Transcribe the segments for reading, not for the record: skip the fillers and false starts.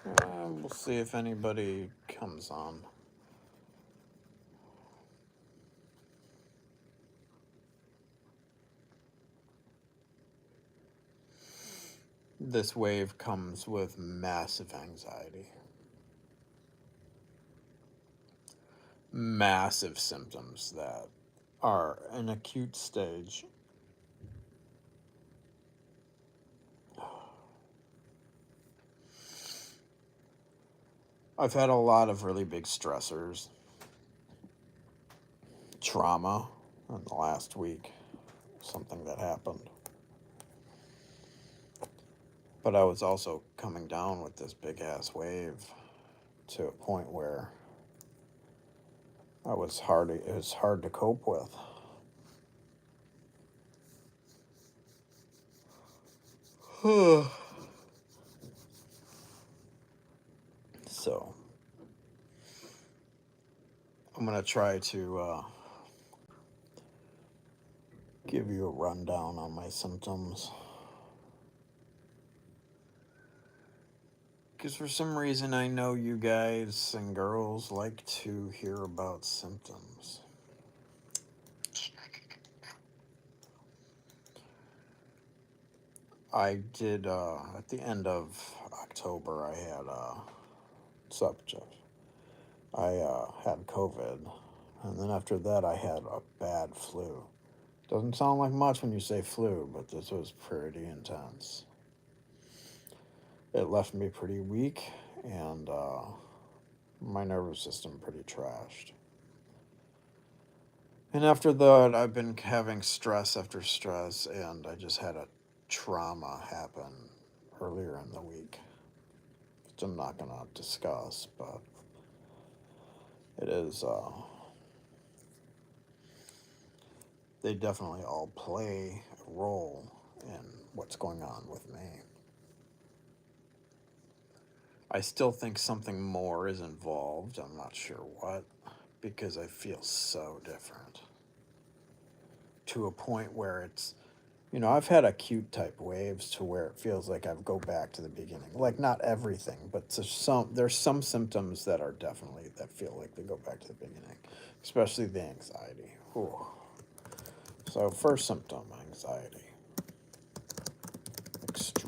We'll see if anybody comes on. This wave comes with massive anxiety, massive symptoms that are an acute stage. I've had a lot of really big stressors, trauma in the last week, something that happened. But I was also coming down with this big ass wave to a point where it was hard to cope with. So I'm gonna try to give you a rundown on my symptoms. Because for some reason, I know you guys and girls like to hear about symptoms. I did, at the end of October, I had, what's up, Jeff? I had COVID. And then after that, I had a bad flu. Doesn't sound like much when you say flu, but this was pretty intense. It left me pretty weak and my nervous system pretty trashed. And after that, I've been having stress after stress, and I just had a trauma happen earlier in the week, which I'm not going to discuss, but it is, they definitely all play a role in what's going on with me. I still think something more is involved. I'm not sure what, because I feel so different. To a point where it's, I've had acute type waves to where it feels like I go back to the beginning. Like not everything, but there's some symptoms that are definitely that feel like they go back to the beginning, especially the anxiety. Ooh. So first symptom, anxiety, extreme.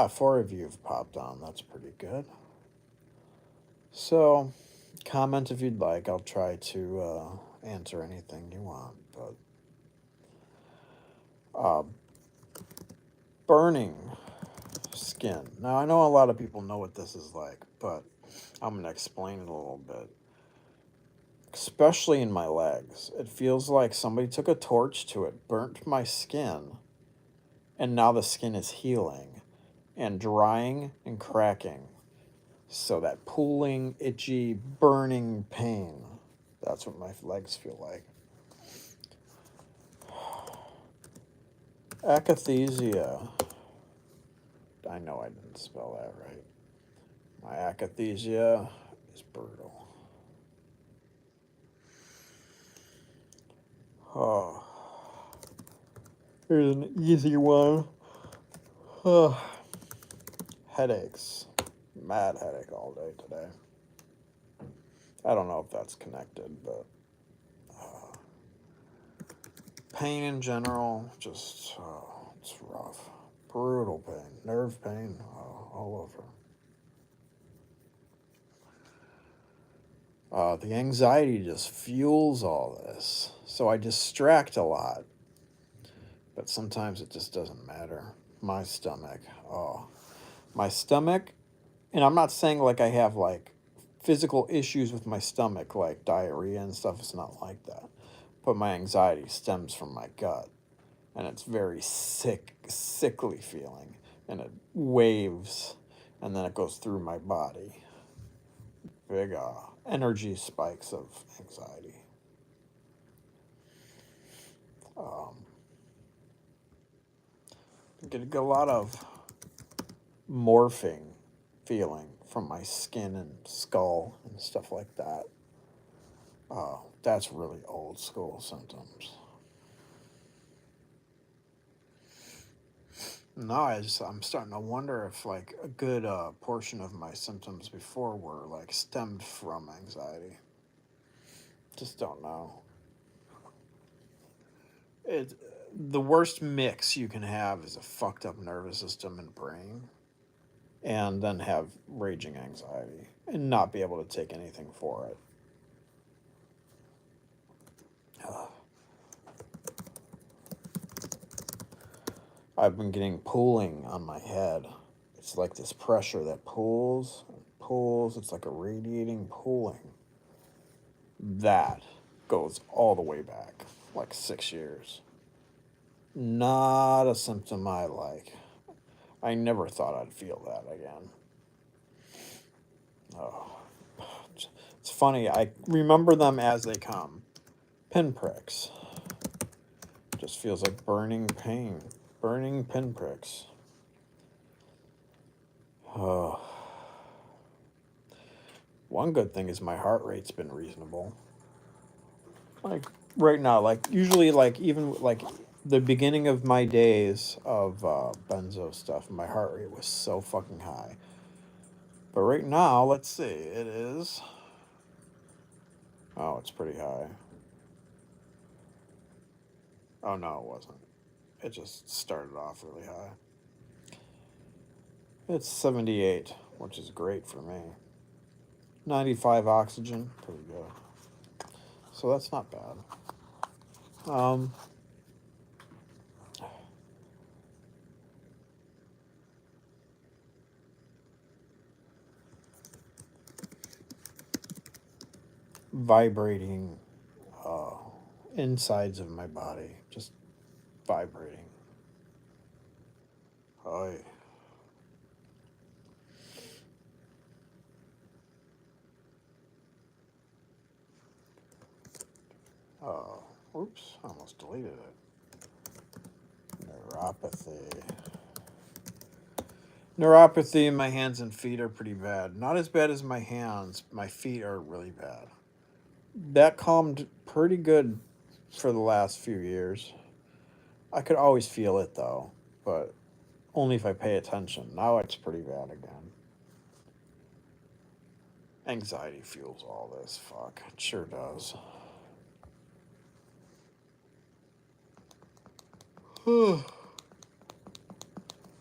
Four of you have popped on. That's pretty good. So, comment if you'd like. I'll try to answer anything you want. But uh, burning skin. Now, I know a lot of people know what this is like, but I'm going to explain it a little bit. Especially in my legs. It feels like somebody took a torch to it, burnt my skin, and now the skin is healing and drying and cracking. So that pooling, itchy, burning pain. That's what my legs feel like. Akathisia. I know I didn't spell that right. My akathisia is brutal. Oh, here's an easy one. Oh, headaches. Mad headache all day today. I don't know if that's connected, but pain in general, just it's rough. Brutal pain, nerve pain, all over. The anxiety just fuels all this. So I distract a lot, but sometimes it just doesn't matter. My stomach, oh, my stomach, and I'm not saying like I have like physical issues with my stomach, like diarrhea and stuff. It's not like that. But my anxiety stems from my gut, and it's very sickly feeling, and it waves, and then it goes through my body. Big energy spikes of anxiety. Um, get a lot of morphing feeling from my skin and skull and stuff like that. That's really old school symptoms. No, I'm starting to wonder if like a good portion of my symptoms before were like stemmed from anxiety. Just don't know. It the worst mix you can have is a fucked up nervous system and brain, and then have raging anxiety and not be able to take anything for it. I've been getting pulling on my head. It's like this pressure that pulls and pulls. It's like a radiating pulling. That goes all the way back, like 6 years. Not a symptom I like. I never thought I'd feel that again. Oh, it's funny. I remember them as they come. Pinpricks. Just feels like burning pain. Burning pinpricks. Oh. One good thing is my heart rate's been reasonable. Like right now, like usually, like even like the beginning of my days of benzo stuff, my heart rate was so fucking high. But right now, let's see, it is. Oh, it's pretty high. Oh no, it wasn't. It just started off really high. It's 78, which is great for me. 95 oxygen, pretty good. So that's not bad. Vibrating uh, insides of my body, just vibrating. Oh, oops, I almost deleted it. Neuropathy. Neuropathy in my hands and feet are pretty bad. Not as bad as my hands. My feet are really bad. That calmed pretty good for the last few years. I could always feel it though, but only if I pay attention. Now it's pretty bad again. Anxiety fuels all this. Fuck. It sure does.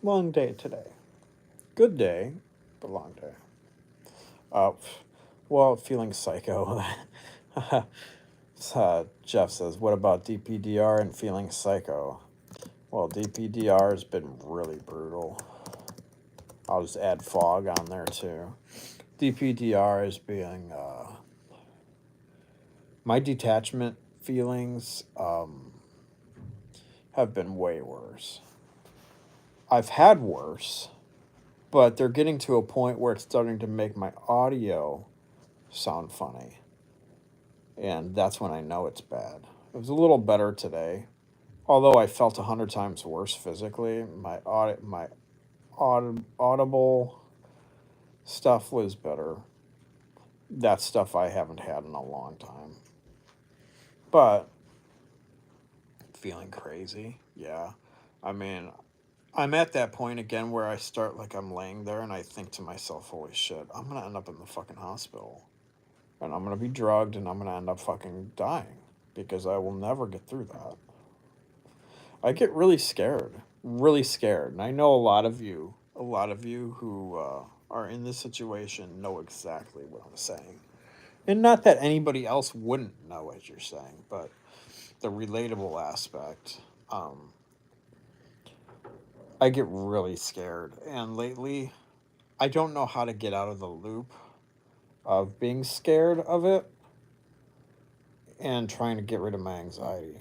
Long day today. Good day, but long day. Uh, well, feeling psycho. Jeff says, what about DPDR and feeling psycho? Well, DPDR has been really brutal. I'll just add fog on there too. DPDR is being my detachment feelings have been way worse. I've had worse, but they're getting to a point where it's starting to make my audio sound funny. And that's when I know it's bad. It was a little better today, although I felt 100 times worse physically. My audible stuff was better. That's stuff I haven't had in a long time. But feeling crazy, yeah. I mean, I'm at that point again where I start like I'm laying there and I think to myself, holy shit, I'm gonna end up in the fucking hospital. And I'm gonna be drugged and I'm gonna end up fucking dying because I will never get through that. I get really scared, really scared. And I know a lot of you who are in this situation know exactly what I'm saying. And not that anybody else wouldn't know what you're saying, but the relatable aspect, I get really scared. And lately, I don't know how to get out of the loop of being scared of it and trying to get rid of my anxiety.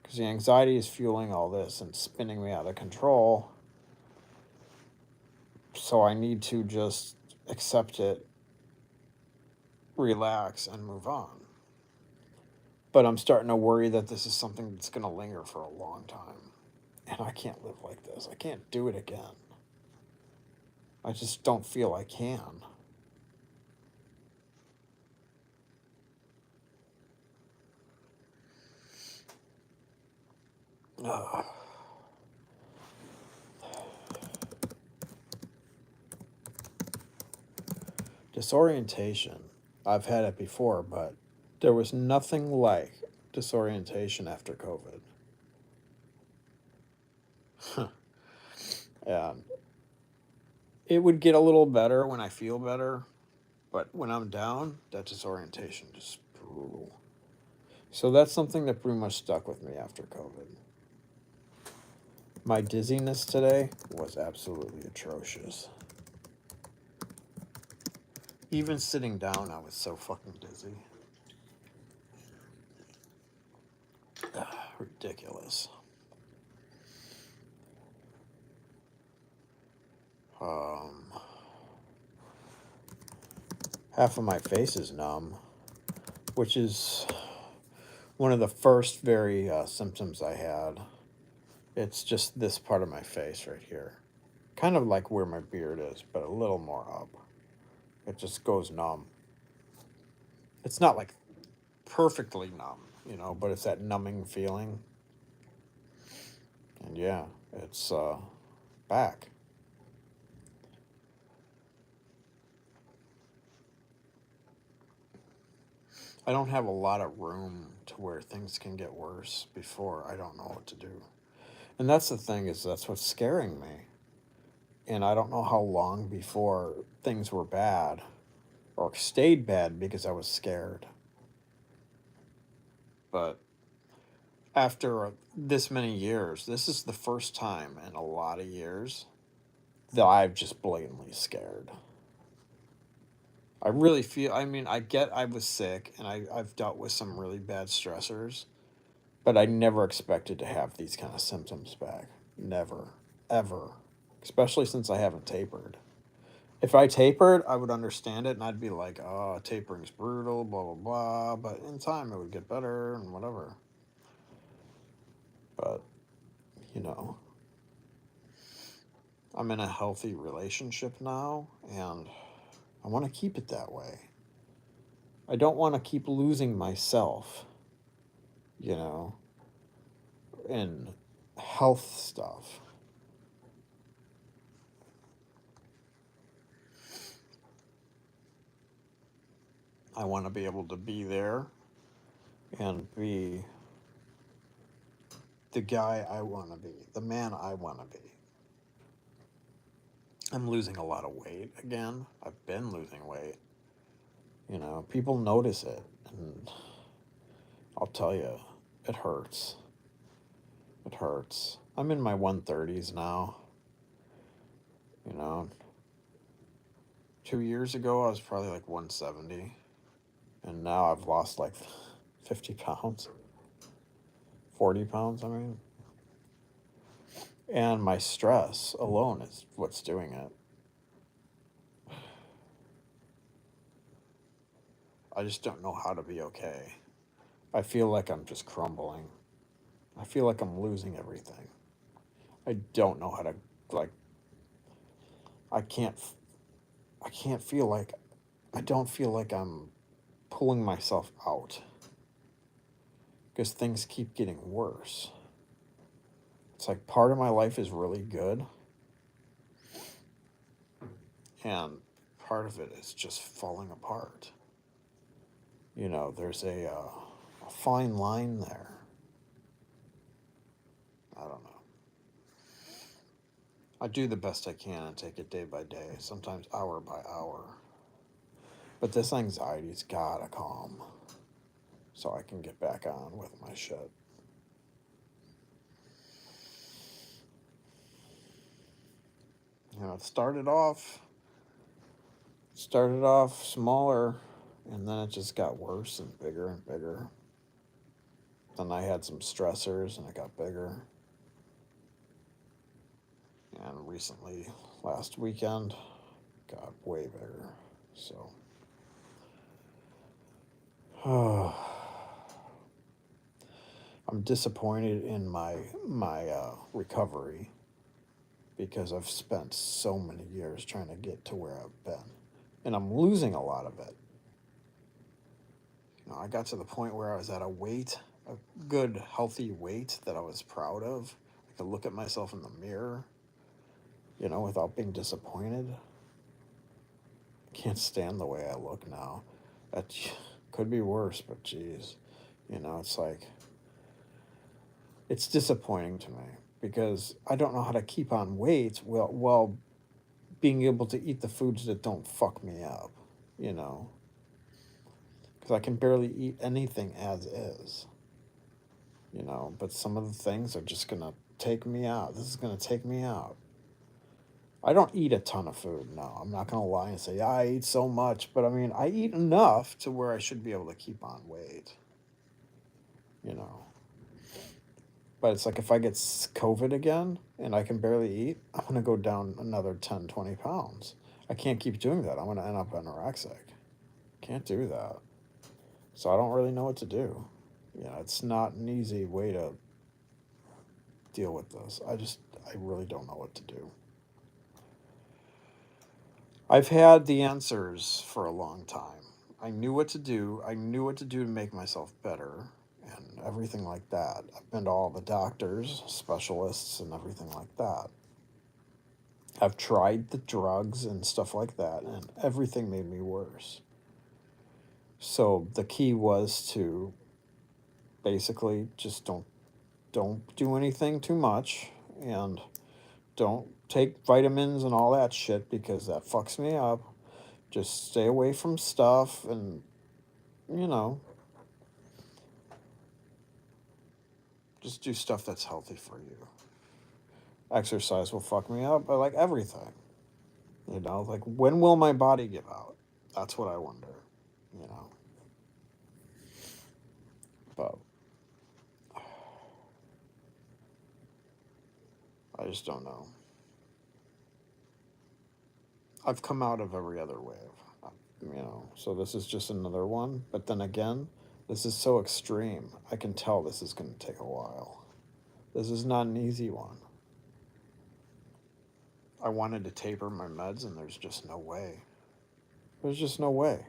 Because the anxiety is fueling all this and spinning me out of control. So I need to just accept it, relax, and move on. But I'm starting to worry that this is something that's going to linger for a long time. And I can't live like this. I can't do it again. I just don't feel I can. Ugh. Disorientation. I've had it before, but there was nothing like disorientation after COVID. And it would get a little better when I feel better, but when I'm down, that disorientation just brutal. So that's something that pretty much stuck with me after COVID. My dizziness today was absolutely atrocious. Even sitting down, I was so fucking dizzy. Ridiculous. Um, Half of my face is numb, which is one of the first very symptoms I had. It's just this part of my face right here. Kind of like where my beard is, but a little more up. It just goes numb. It's not like perfectly numb, but it's that numbing feeling. And yeah, it's back. I don't have a lot of room to where things can get worse before I don't know what to do. And that's the thing, is that's what's scaring me. And I don't know how long before things were bad or stayed bad because I was scared. But after this many years, this is the first time in a lot of years that I've just blatantly scared. I really feel, I get I was sick and I've dealt with some really bad stressors, but I never expected to have these kind of symptoms back. Never, ever. Especially since I haven't tapered. If I tapered, I would understand it and I'd be like, oh, tapering's brutal, blah, blah, blah. But in time, it would get better and whatever. But, you know, I'm in a healthy relationship now and I want to keep it that way. I don't want to keep losing myself, you know, in health stuff. I want to be able to be there and be the guy I want to be, the man I want to be. I'm losing a lot of weight again. I've been losing weight. People notice it, and I'll tell you, it hurts. It hurts. I'm in my 130s now. You know, 2 years ago I was probably like 170, and now I've lost like 50 pounds, 40 pounds, I mean. And my stress alone is what's doing it. I just don't know how to be okay. I feel like I'm just crumbling. I feel like I'm losing everything. I don't know how to, like, I can't I can't feel like I don't feel like I'm pulling myself out because things keep getting worse. It's like part of my life is really good and part of it is just falling apart. There's a fine line there. I don't know. I do the best I can and take it day by day, sometimes hour by hour. But this anxiety's gotta calm so I can get back on with my shit. It started off smaller, and then it just got worse and bigger and bigger. Then I had some stressors and it got bigger. And recently, last weekend, got way bigger. So, I'm disappointed in my recovery because I've spent so many years trying to get to where I've been, and I'm losing a lot of it. I got to the point where I was at a good, healthy weight that I was proud of. I could look at myself in the mirror, without being disappointed. Can't stand the way I look now. That could be worse, but geez. You know, it's like, it's disappointing to me because I don't know how to keep on weight while being able to eat the foods that don't fuck me up, you know, because I can barely eat anything as is, you know, but some of the things are just gonna take me out. This is gonna take me out. I don't eat a ton of food, no. I'm not gonna lie and say, yeah, I eat so much, but I mean, I eat enough to where I should be able to keep on weight, you know. But it's like if I get COVID again and I can barely eat, I'm going to go down another 10, 20 pounds. I can't keep doing that. I'm going to end up anorexic. Can't do that. So I don't really know what to do. You know, it's not an easy way to deal with this. I really don't know what to do. I've had the answers for a long time. I knew what to do. I knew what to do to make myself better and everything like that. I've been to all the doctors, specialists, and everything like that. I've tried the drugs and stuff like that, and everything made me worse. So the key was to basically just don't do anything too much, and don't take vitamins and all that shit because that fucks me up. Just stay away from stuff and, you know, just do stuff that's healthy for you. Exercise will fuck me up, but like everything. You know, like when will my body give out? That's what I wonder, you know. But I just don't know. I've come out of every other wave, you know, so this is just another one. But then again, this is so extreme. I can tell this is going to take a while. This is not an easy one. I wanted to taper my meds, and there's just no way. There's just no way.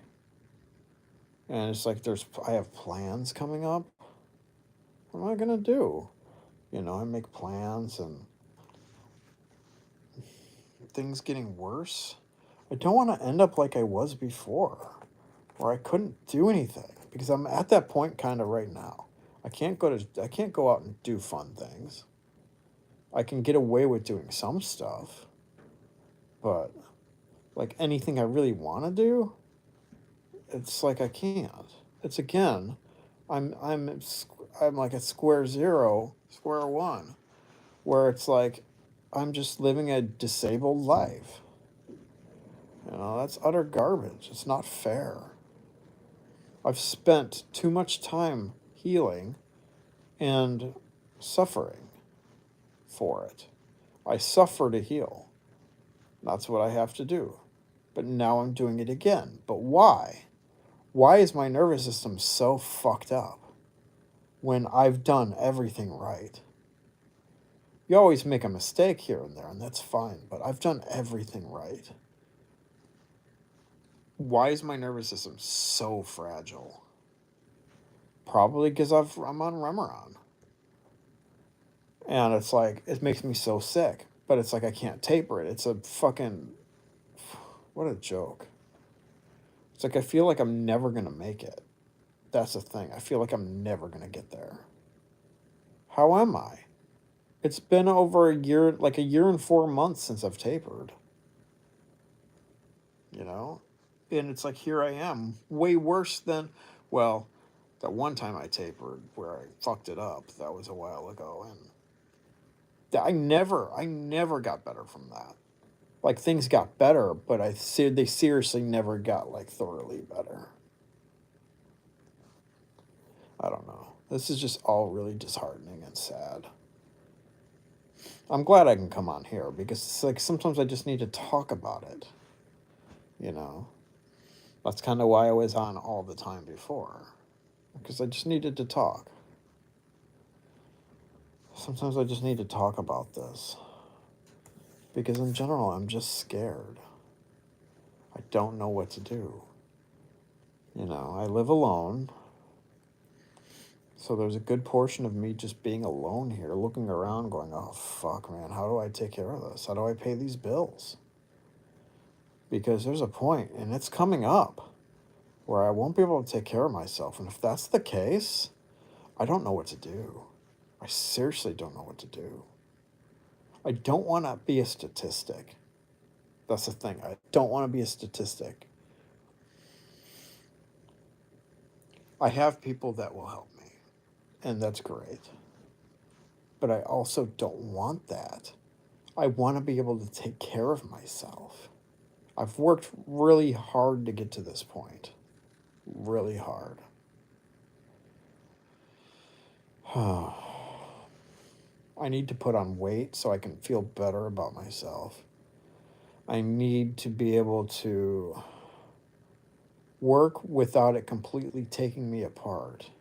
And it's like I have plans coming up. What am I going to do? You know, I make plans and things getting worse. I don't want to end up like I was before, where I couldn't do anything because I'm at that point kind of right now. I can't go out and do fun things. I can get away with doing some stuff, but like anything I really want to do, it's like I can't. It's again, I'm I'm like at square one, where it's like I'm just living a disabled life. You know, that's utter garbage. It's not fair. I've spent too much time healing and suffering for it. I suffer to heal. That's what I have to do. But now I'm doing it again. But why? Why is my nervous system so fucked up when I've done everything right? You always make a mistake here and there, and that's fine, but I've done everything right. Why is my nervous system so fragile? Probably because I'm on Remeron. And it's like, it makes me so sick. But it's like, I can't taper it. It's a fucking. What a joke. It's like, I feel like I'm never going to make it. That's the thing. I feel like I'm never going to get there. How am I? It's been over a year, like a year and 4 months since I've tapered. You know? And it's like, here I am. Way worse than. Well, that one time I tapered where I fucked it up, that was a while ago. And I never got better from that. Like things got better, but they seriously never got like thoroughly better. I don't know. This is just all really disheartening and sad. I'm glad I can come on here because it's like sometimes I just need to talk about it. You know, that's kind of why I was on all the time before, because I just needed to talk. Sometimes I just need to talk about this because in general I'm just scared. I don't know what to do. You know, I live alone. So there's a good portion of me just being alone here, looking around, going, oh, fuck, man, how do I take care of this? How do I pay these bills? because there's a point, and it's coming up, where I won't be able to take care of myself. And if that's the case, I don't know what to do. I seriously don't know what to do. I don't want to be a statistic. That's the thing. I don't want to be a statistic. I have people that will help me, and that's great. But I also don't want that. I want to be able to take care of myself. I've worked really hard to get to this point. Really hard. I need to put on weight so I can feel better about myself. I need to be able to work without it completely taking me apart.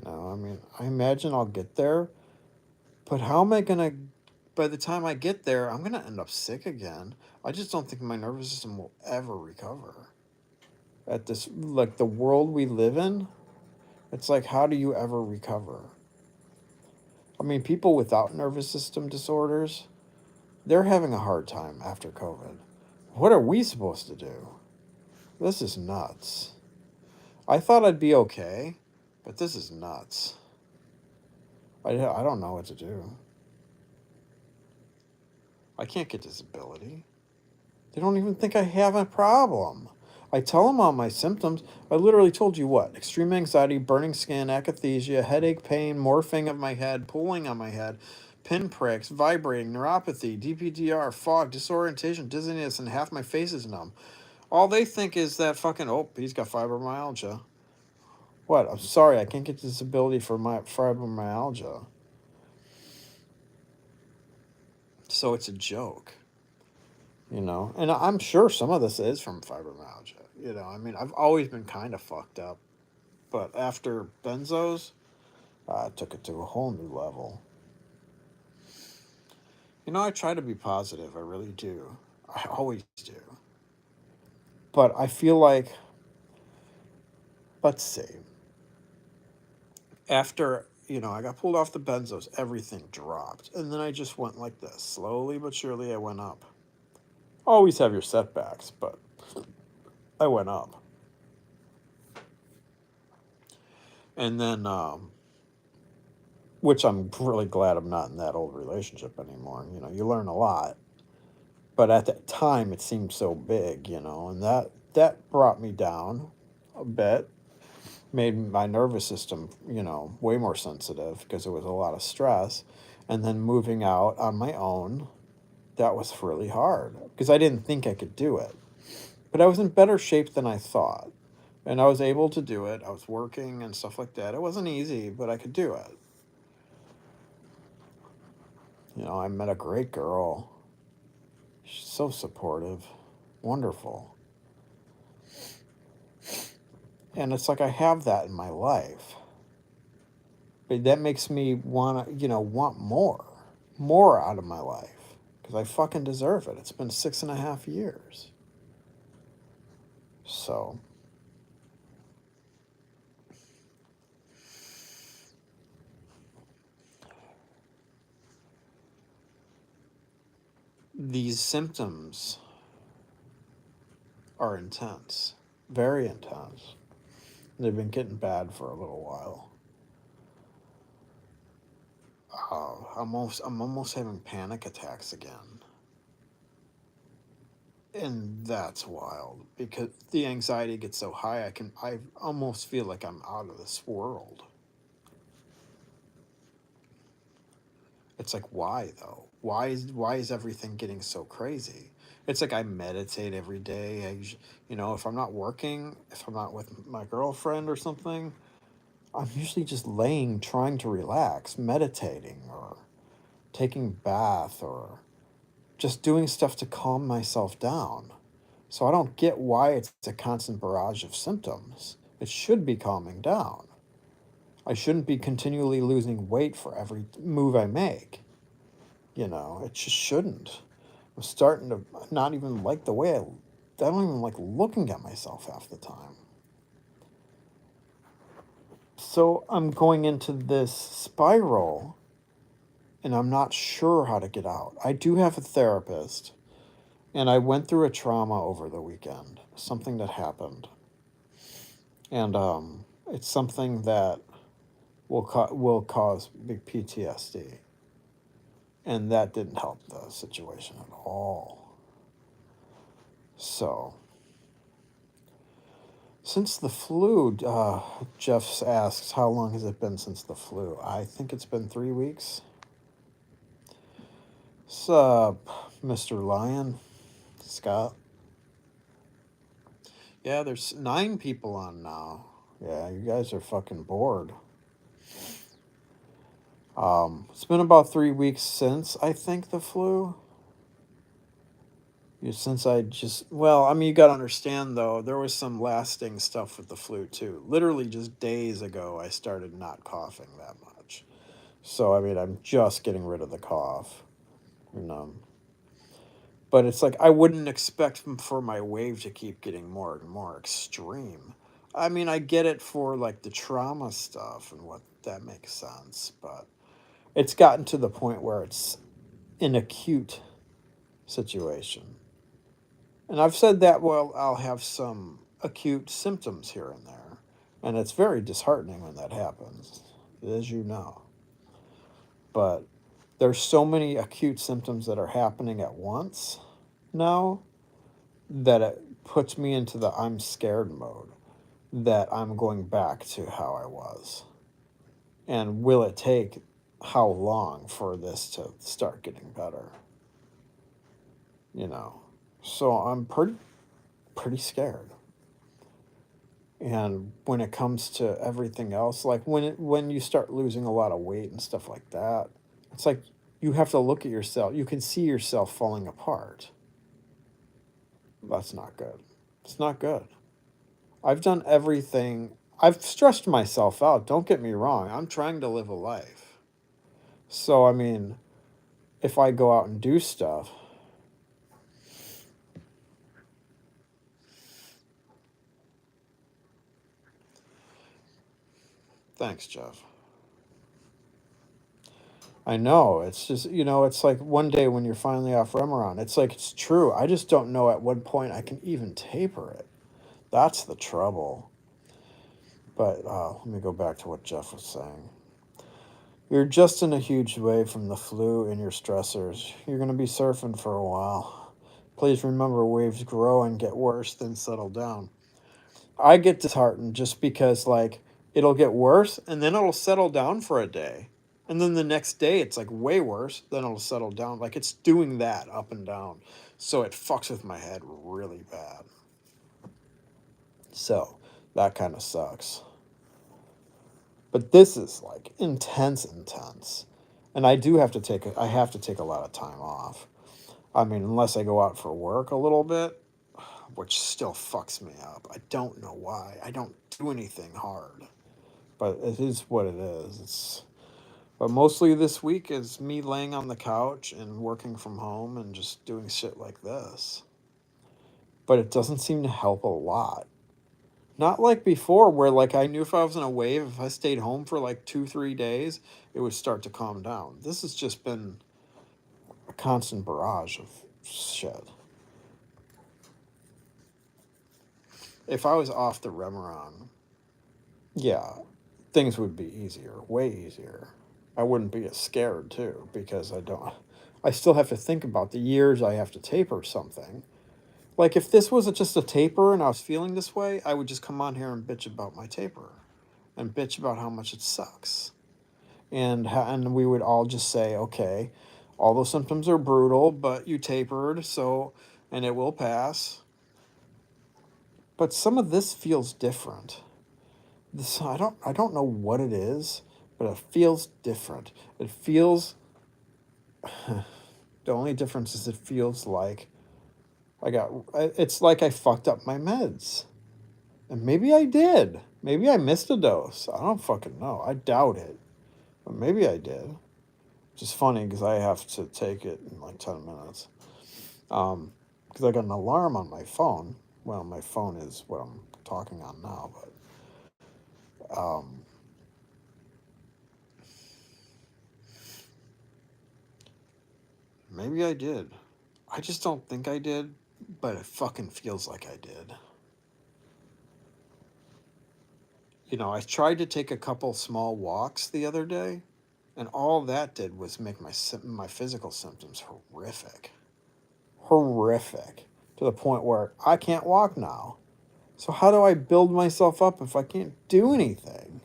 I mean, I imagine I'll get there, but how am I going to, by the time I get there, I'm going to end up sick again. I just don't think my nervous system will ever recover. At this, like the world we live in, it's like, how do you ever recover? I mean, people without nervous system disorders, they're having a hard time after COVID. What are we supposed to do? This is nuts. I thought I'd be okay, but this is nuts. I don't know what to do. I can't get disability. They don't even think I have a problem. I tell them all my symptoms. I literally told you what? Extreme anxiety, burning skin, akathisia, headache, pain, morphing of my head, pulling on my head, pinpricks, vibrating, neuropathy, DPDR, fog, disorientation, dizziness, and half my face is numb. All they think is that fucking, oh, he's got fibromyalgia. What? I'm sorry, I can't get disability for my fibromyalgia. So it's a joke. And I'm sure some of this is from fibromyalgia. I mean, I've always been kind of fucked up, but after benzos, I took it to a whole new level. I try to be positive, I really do. I always do. But I feel like, let's see, after, I got pulled off the benzos, everything dropped. And then I just went like this. Slowly but surely, I went up. Always have your setbacks, but I went up. And then, which I'm really glad I'm not in that old relationship anymore. You learn a lot. But at that time, it seemed so big, and that brought me down a bit, made my nervous system, way more sensitive because it was a lot of stress. And then moving out on my own, that was really hard because I didn't think I could do it. But I was in better shape than I thought. And I was able to do it. I was working and stuff like that. It wasn't easy, but I could do it. I met a great girl. She's so supportive. Wonderful. And it's like I have that in my life. But that makes me want to, want more out of my life. Because I fucking deserve it. It's been 6.5 years. So, these symptoms are intense. Very intense. They've been getting bad for a little while. I'm almost having panic attacks again. And that's wild because the anxiety gets so high I almost feel like I'm out of this world. It's like, why though? Why is everything getting so crazy? It's like I meditate every day. If I'm not working, if I'm not with my girlfriend or something, I'm usually just laying trying to relax, meditating or taking a bath or just doing stuff to calm myself down. So I don't get why it's a constant barrage of symptoms. It should be calming down. I shouldn't be continually losing weight for every move I make. It just shouldn't. I'm starting to not even like the way I don't even like looking at myself half the time. So I'm going into this spiral and I'm not sure how to get out. I do have a therapist And I went through a trauma over the weekend, something that happened. And it's something that will cause big PTSD. And that didn't help the situation at all. So, since the flu, Jeff asks, how long has it been since the flu? I think it's been 3 weeks. Sup, Mr. Lion? Scott? Yeah, there's 9 people on now. Yeah, you guys are fucking bored. It's been about 3 weeks since, I think, the flu. Since I just, well, I mean, you gotta understand though, there was some lasting stuff with the flu too. Literally just days ago, I started not coughing that much. So, I mean, I'm just getting rid of the cough, you know. But it's like, I wouldn't expect for my wave to keep getting more and more extreme. I mean, I get it for like the trauma stuff and what that makes sense, but it's gotten to the point where it's an acute situation. And I've said that, well, I'll have some acute symptoms here and there. And it's very disheartening when that happens, as you know. But there's so many acute symptoms that are happening at once now that it puts me into the I'm scared mode, that I'm going back to how I was. And will it take how long for this to start getting better? You know. So I'm pretty scared. And when it comes to everything else, like when you start losing a lot of weight and stuff like that, it's like you have to look at yourself. You can see yourself falling apart. That's not good. It's not good. I've done everything. I've stressed myself out. Don't get me wrong. I'm trying to live a life. So, I mean, if I go out and do stuff, thanks, Jeff. I know. It's just, it's like one day when you're finally off Remeron, it's like it's true. I just don't know at what point I can even taper it. That's the trouble. But let me go back to what Jeff was saying. You're just in a huge wave from the flu and your stressors. You're going to be surfing for a while. Please remember, waves grow and get worse, then settle down. I get disheartened just because, like, it'll get worse and then it'll settle down for a day. And then the next day, it's like way worse, then it'll settle down. Like, it's doing that up and down. So it fucks with my head really bad. So that kind of sucks. But this is like intense. And I have to take a lot of time off. I mean, unless I go out for work a little bit, which still fucks me up. I don't know why. I don't do anything hard. But it is what it is. But mostly this week is me laying on the couch and working from home and just doing shit like this. But it doesn't seem to help a lot. Not like before, where like I knew if I was in a wave, if I stayed home for like 2, 3 days, it would start to calm down. This has just been a constant barrage of shit. If I was off the Remeron, yeah, things would be easier, way easier. I wouldn't be as scared too, because I still have to think about the years I have to taper something. Like if this was just a taper and I was feeling this way, I would just come on here and bitch about my taper and bitch about how much it sucks. And we would all just say, okay, all those symptoms are brutal, but you tapered, so and it will pass. But some of this feels different. I don't know what it is, but it feels different. It feels the only difference is it feels like it's like I fucked up my meds. And maybe I did. Maybe I missed a dose. I don't fucking know. I doubt it. But maybe I did. Which is funny because I have to take it in like 10 minutes. Because I got an alarm on my phone. Well, my phone is what I'm talking on now, but maybe I did. I just don't think I did, but it fucking feels like I did. You know, I tried to take a couple small walks the other day, and all that did was make my physical symptoms horrific. Horrific. To the point where I can't walk now. So how do I build myself up if I can't do anything?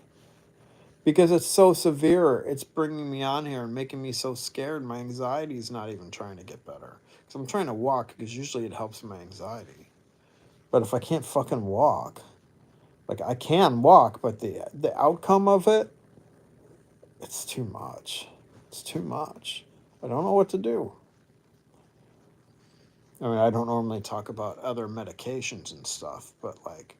Because it's so severe, it's bringing me on here and making me so scared. My anxiety is not even trying to get better. Because I'm trying to walk, because usually it helps my anxiety. But if I can't fucking walk, like I can walk, but the outcome of it, it's too much. It's too much. I don't know what to do. I mean, I don't normally talk about other medications and stuff, but like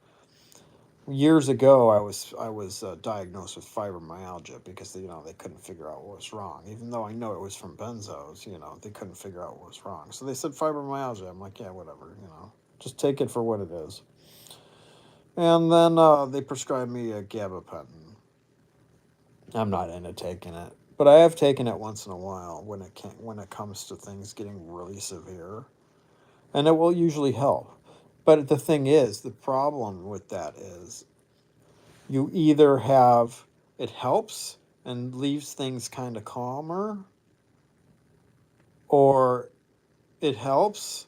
years ago, I was diagnosed with fibromyalgia because they couldn't figure out what was wrong. Even though I know it was from benzos, they couldn't figure out what was wrong. So they said fibromyalgia. I'm like, yeah, whatever, just take it for what it is. And then they prescribed me a gabapentin. I'm not into taking it, but I have taken it once in a while when it comes to things getting really severe, and it will usually help. But the thing is, the problem with that is you either have it helps and leaves things kind of calmer, or it helps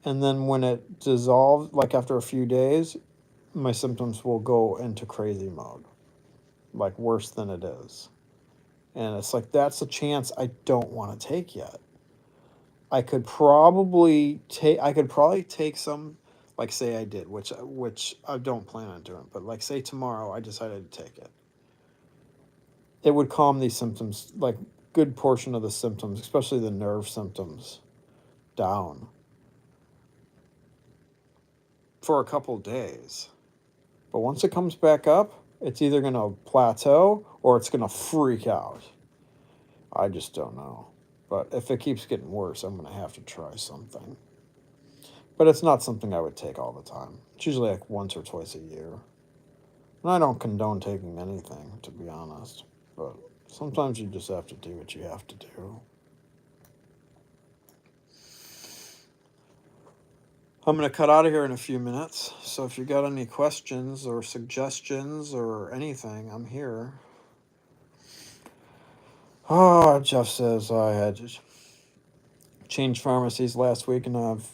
and then when it dissolves, like after a few days, my symptoms will go into crazy mode, like worse than it is. And it's like that's a chance I don't want to take yet. I could probably take some, like say I did, which I don't plan on doing, but like say tomorrow I decided to take it. It would calm these symptoms, like good portion of the symptoms, especially the nerve symptoms, down for a couple days. But once it comes back up, it's either going to plateau or it's going to freak out. I just don't know. But if it keeps getting worse, I'm going to have to try something. But it's not something I would take all the time. It's usually like once or twice a year. And I don't condone taking anything, to be honest. But sometimes you just have to do what you have to do. I'm going to cut out of here in a few minutes. So if you got any questions or suggestions or anything, I'm here. Oh, Jeff says I had to change pharmacies last week and I've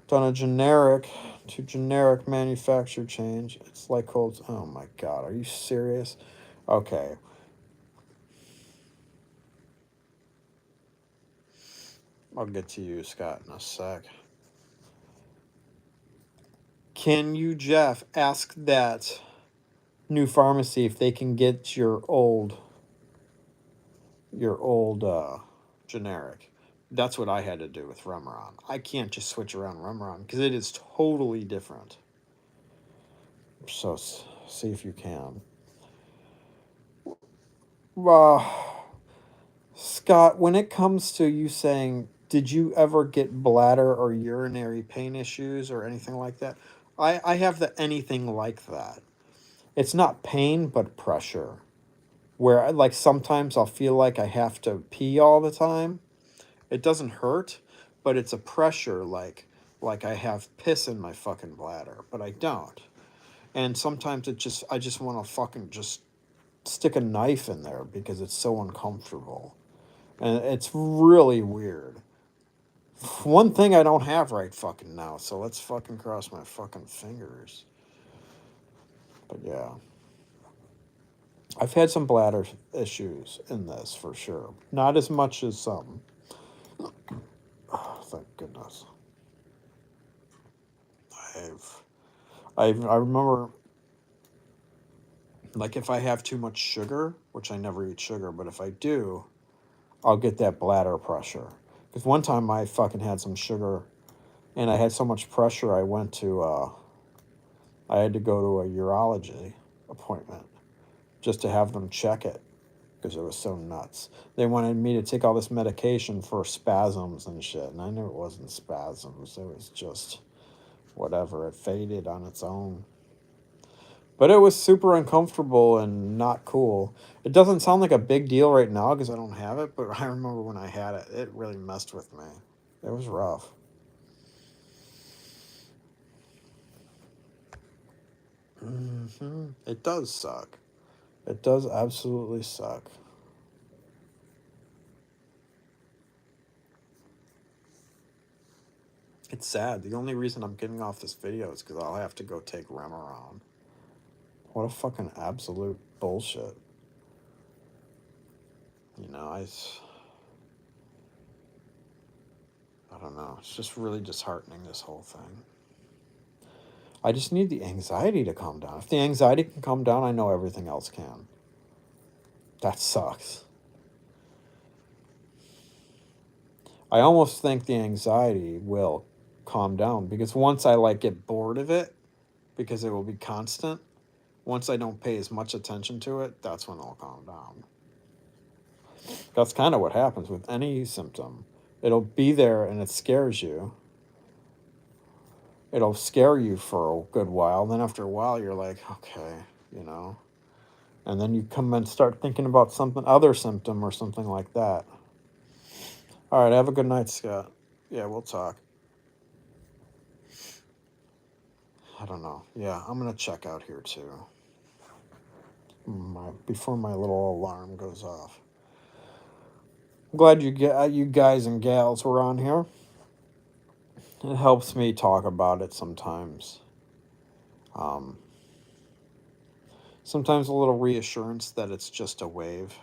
done a generic to generic manufacturer change. It's like cold. Oh my God, are you serious? Okay. I'll get to you, Scott, in a sec. Can you, Jeff, ask that new pharmacy if they can get your old generic? That's what I had to do with Remeron. I can't just switch around Remeron because it is totally different. So see if you can. Scott, when it comes to you saying, did you ever get bladder or urinary pain issues or anything like that? I have anything like that. It's not pain, but pressure. Where, like, sometimes I'll feel like I have to pee all the time. It doesn't hurt, but it's a pressure, like I have piss in my fucking bladder, but I don't. And sometimes I just want to fucking just stick a knife in there because it's so uncomfortable. And it's really weird. One thing I don't have right fucking now, so let's fucking cross my fucking fingers. But yeah. I've had some bladder issues in this for sure. Not as much as some. Oh, thank goodness. I remember, like, if I have too much sugar, which I never eat sugar, but if I do, I'll get that bladder pressure. Because one time I fucking had some sugar and I had so much pressure I had to go to a urology appointment just to have them check it because it was so nuts. They wanted me to take all this medication for spasms and shit, and I knew it wasn't spasms. It was just whatever. It faded on its own. But it was super uncomfortable and not cool. It doesn't sound like a big deal right now because I don't have it, but I remember when I had it, it really messed with me. It was rough. It does suck. It does absolutely suck. It's sad. The only reason I'm getting off this video is because I'll have to go take Remeron. What a fucking absolute bullshit. You know, I don't know. It's just really disheartening, this whole thing. I just need the anxiety to calm down. If the anxiety can calm down, I know everything else can. That sucks. I almost think the anxiety will calm down because once I like get bored of it, because it will be constant, once I don't pay as much attention to it, that's when it'll calm down. That's kind of what happens with any symptom. It'll be there and it scares you. It'll scare you for a good while. Then after a while, you're like, okay, you know. And then you come and start thinking about something, other symptom or something like that. All right, have a good night, Scott. Yeah, we'll talk. I don't know. Yeah, I'm gonna check out here too. Before my little alarm goes off. I'm glad you guys and gals were on here. It helps me talk about it sometimes. Sometimes a little reassurance that it's just a wave.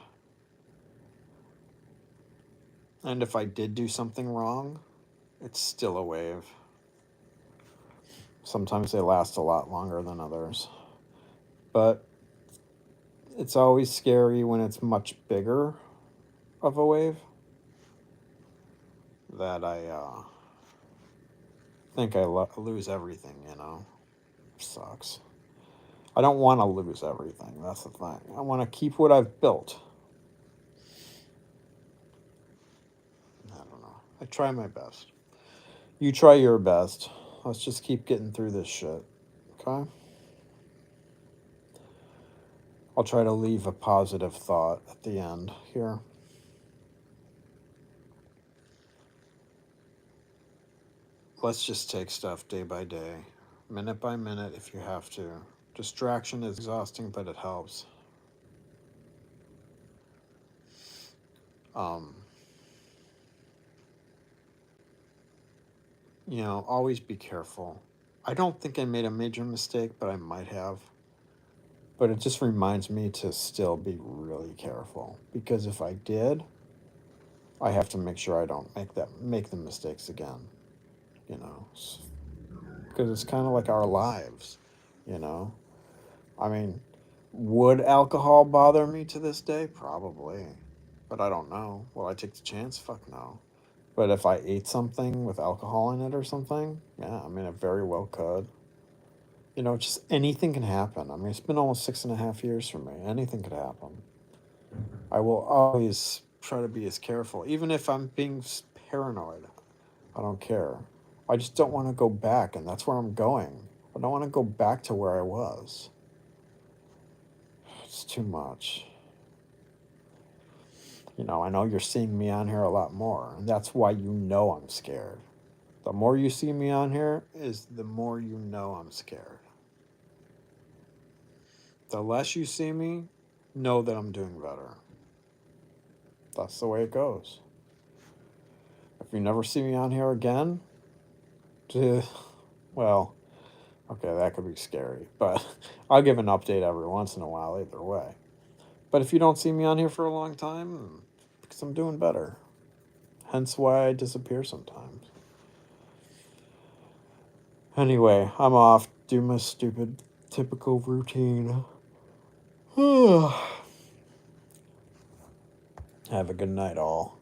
And if I did do something wrong, it's still a wave. Sometimes they last a lot longer than others. But it's always scary when it's much bigger of a wave that I think I lose everything, you know. Sucks. I don't want to lose everything. That's the thing. I want to keep what I've built. I don't know. I try my best. You try your best. Let's just keep getting through this shit. Okay? I'll try to leave a positive thought at the end here. Let's just take stuff day by day, minute by minute if you have to. Distraction is exhausting, but it helps. You know, always be careful. I don't think I made a major mistake, but I might have. But it just reminds me to still be really careful. Because if I did, I have to make sure I don't make the mistakes again. You know? Because it's kind of like our lives, you know? I mean, would alcohol bother me to this day? Probably. But I don't know. Will I take the chance? Fuck no. But if I ate something with alcohol in it or something, yeah, I mean, it very well could. You know, just anything can happen. I mean, it's been almost 6.5 years for me. Anything could happen. I will always try to be as careful, even if I'm being paranoid. I don't care. I just don't want to go back, and that's where I'm going. I don't want to go back to where I was. It's too much. You know, I know you're seeing me on here a lot more, and that's why you know I'm scared. The more you see me on here is the more you know I'm scared. The less you see me, know that I'm doing better. That's the way it goes. If you never see me on here again, well, okay, that could be scary, but I'll give an update every once in a while either way. But if you don't see me on here for a long time, because I'm doing better. Hence why I disappear sometimes. Anyway, I'm off. Do my stupid, typical routine. Have a good night, all.